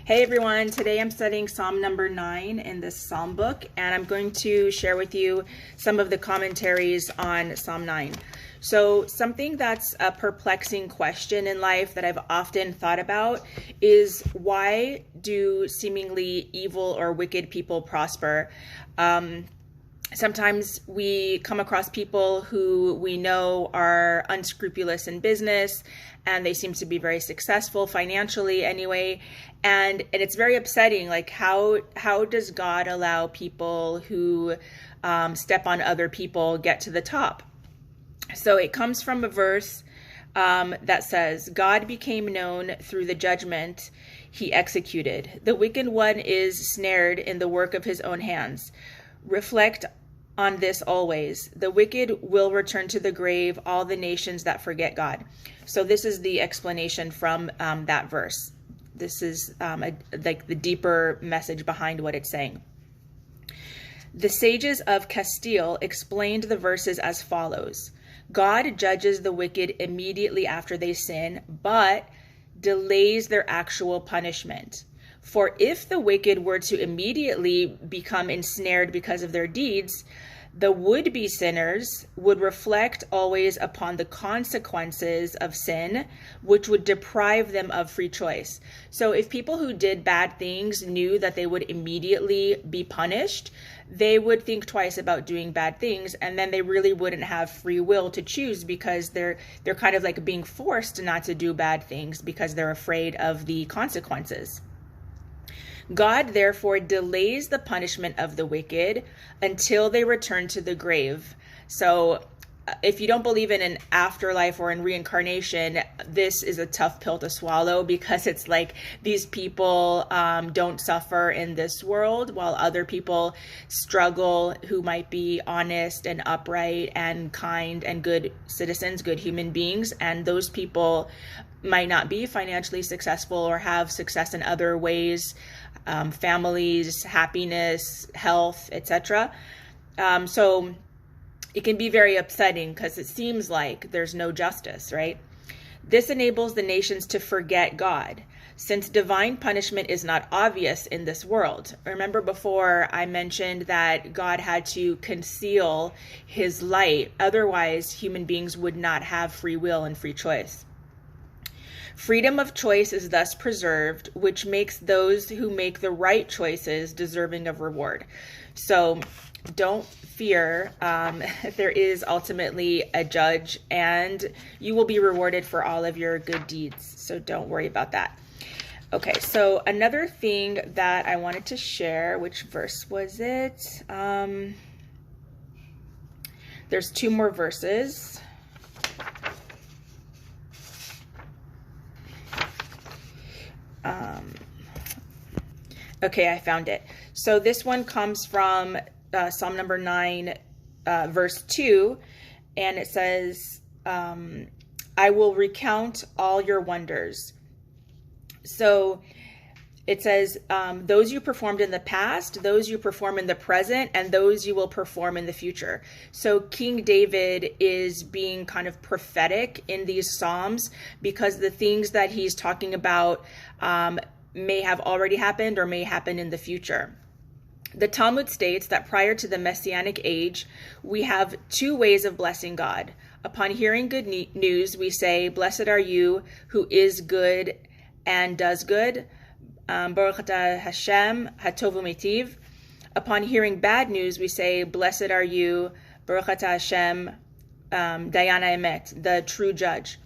Hey everyone, today I'm studying Psalm number 9 in this Psalm book, and I'm going to share with you some of the commentaries on Psalm 9. So something that's a perplexing question in life that I've often thought about is, why do seemingly evil or wicked people prosper? Sometimes we come across people who we know are unscrupulous in business, and they seem to be very successful financially anyway. And it's very upsetting. Like, how does God allow people who step on other people get to the top? So it comes from a verse that says, God became known through the judgment he executed. The wicked one is snared in the work of his own hands. Reflect on this always. The wicked will return to the grave, all the nations that forget God. So this is the explanation from that verse. This is like the deeper message behind what it's saying. The sages of Castile explained the verses as follows. God judges the wicked immediately after they sin, but delays their actual punishment. For if the wicked were to immediately become ensnared because of their deeds, the would-be sinners would reflect always upon the consequences of sin, which would deprive them of free choice. So if people who did bad things knew that they would immediately be punished, they would think twice about doing bad things, and then they really wouldn't have free will to choose, because they're kind of like being forced not to do bad things because they're afraid of the consequences. God therefore delays the punishment of the wicked until they return to the grave. So if you don't believe in an afterlife or in reincarnation, this is a tough pill to swallow, because it's like these people don't suffer in this world, while other people struggle who might be honest and upright and kind and good citizens, good human beings. And those people might not be financially successful or have success in other ways, families, happiness, health, etc. So it can be very upsetting, because it seems like there's no justice, right? This enables the nations to forget God, since divine punishment is not obvious in this world. Remember before I mentioned that God had to conceal his light, otherwise human beings would not have free will and free choice. Freedom of choice is thus preserved, which makes those who make the right choices deserving of reward. So don't fear. There is ultimately a judge, and you will be rewarded for all of your good deeds. So don't worry about that. Okay, so another thing that I wanted to share, which verse was it? There's two more verses. Okay, I found it. So this one comes from Psalm number 9, verse 2, and it says, I will recount all your wonders. So it says, those you performed in the past, those you perform in the present, and those you will perform in the future. So King David is being kind of prophetic in these Psalms, because the things that he's talking about may have already happened or may happen in the future. The Talmud states that prior to the Messianic age, we have two ways of blessing God. Upon hearing good news, we say, blessed are you who is good and does good. Baruch atah Hashem, hatov u'mitiv. Upon hearing bad news, we say, blessed are you, Baruch atah Hashem, dayan ha'emet, the true judge.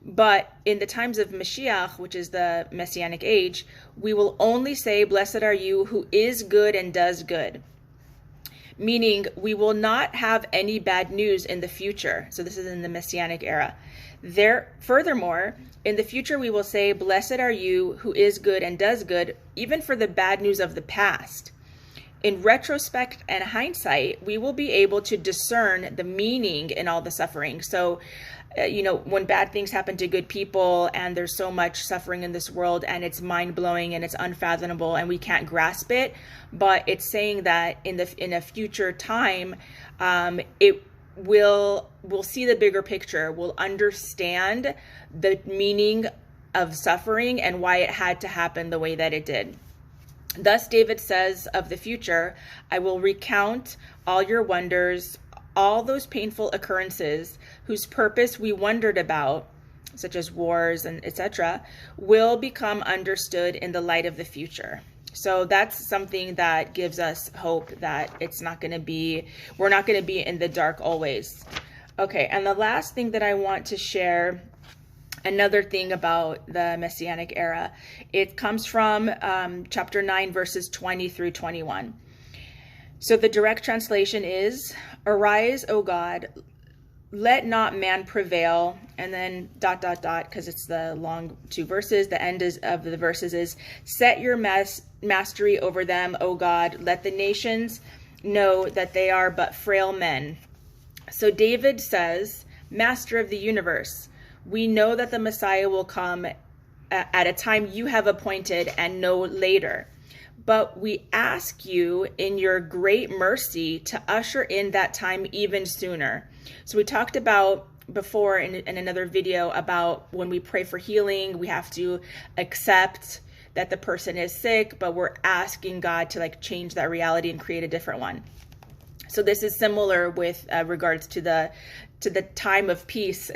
But in the times of Mashiach, which is the Messianic age, we will only say, blessed are you who is good and does good. Meaning we will not have any bad news in the future. So this is in the Messianic era. Furthermore, in the future we will say, blessed are you who is good and does good, even for the bad news of the past. In retrospect and hindsight, we will be able to discern the meaning in all the suffering. So when bad things happen to good people, and there's so much suffering in this world, and it's mind-blowing and it's unfathomable and we can't grasp it, but it's saying that in a future time, we'll see the bigger picture. We'll understand the meaning of suffering and why it had to happen the way that it did. Thus David says of the future, I will recount all your wonders, all those painful occurrences whose purpose we wondered about, such as wars and etc., will become understood in the light of the future. So that's something that gives us hope that we're not going to be in the dark always. Okay, and the last thing that I want to share, another thing about the Messianic era, it comes from chapter 9, verses 20 through 21. So the direct translation is, arise, O God, let not man prevail, and then ... because it's the long 2 verses. The end of the verses is, set your mastery over them, O God. Let the nations know that they are but frail men. So David says, Master of the universe, we know that the Messiah will come at a time you have appointed and no later. But we ask you in your great mercy to usher in that time even sooner. So we talked about before in another video about when we pray for healing, we have to accept that the person is sick, but we're asking God to change that reality and create a different one. So this is similar with regards to the time of peace,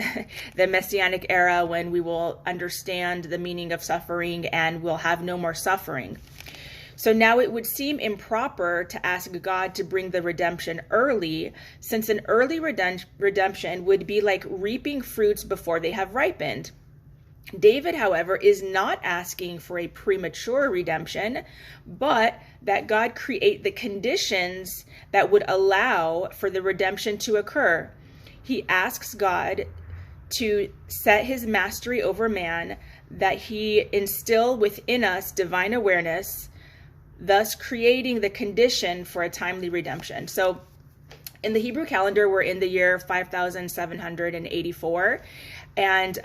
the Messianic era, when we will understand the meaning of suffering and we'll have no more suffering. So now it would seem improper to ask God to bring the redemption early, since an early redemption would be like reaping fruits before they have ripened. David, however, is not asking for a premature redemption, but that God create the conditions that would allow for the redemption to occur. He asks God to set his mastery over man, that he instill within us divine awareness, thus creating the condition for a timely redemption. So in the Hebrew calendar, we're in the year 5784, and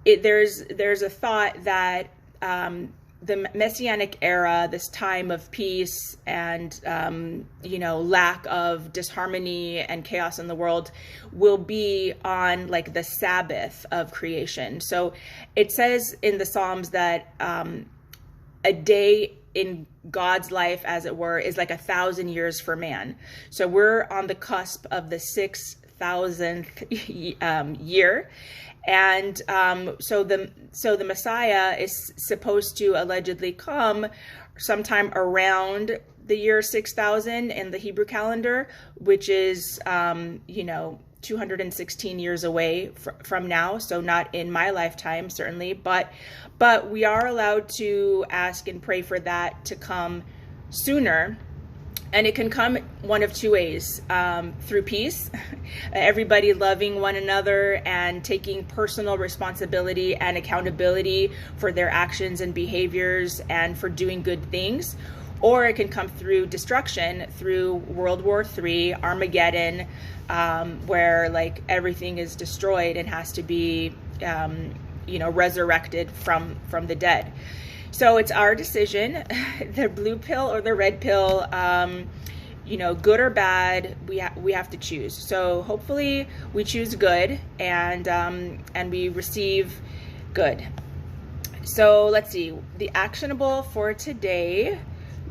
there's a thought that the Messianic era, this time of peace and lack of disharmony and chaos in the world, will be on the Sabbath of creation. So it says in the Psalms that a day in God's life, as it were, is like 1,000 years for man. So we're on the cusp of the 6,000th year. And so the Messiah is supposed to allegedly come sometime around the year 6,000 in the Hebrew calendar, which is 216 years away from now. So not in my lifetime, certainly, but we are allowed to ask and pray for that to come sooner. And it can come one of 2 ways, through peace, everybody loving one another and taking personal responsibility and accountability for their actions and behaviors and for doing good things. Or it can come through destruction, through World War III, Armageddon, where everything is destroyed and has to be, resurrected from the dead. So it's our decision, the blue pill or the red pill, good or bad, we have to choose. So hopefully we choose good and we receive good. So let's see, the actionable for today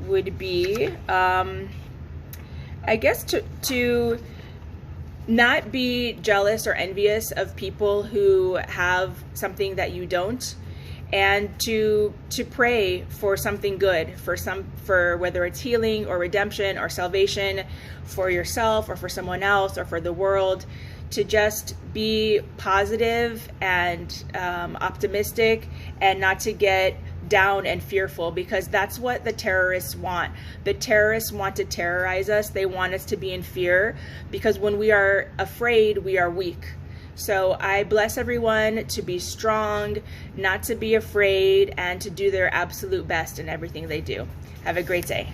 would be, I guess to not be jealous or envious of people who have something that you don't, and to pray for something good, for whether it's healing or redemption or salvation for yourself or for someone else or for the world, to just be positive and optimistic and not to get down and fearful, because that's what the terrorists want. The terrorists want to terrorize us. They want us to be in fear, because when we are afraid, we are weak. So I bless everyone to be strong, not to be afraid, and to do their absolute best in everything they do. Have a great day.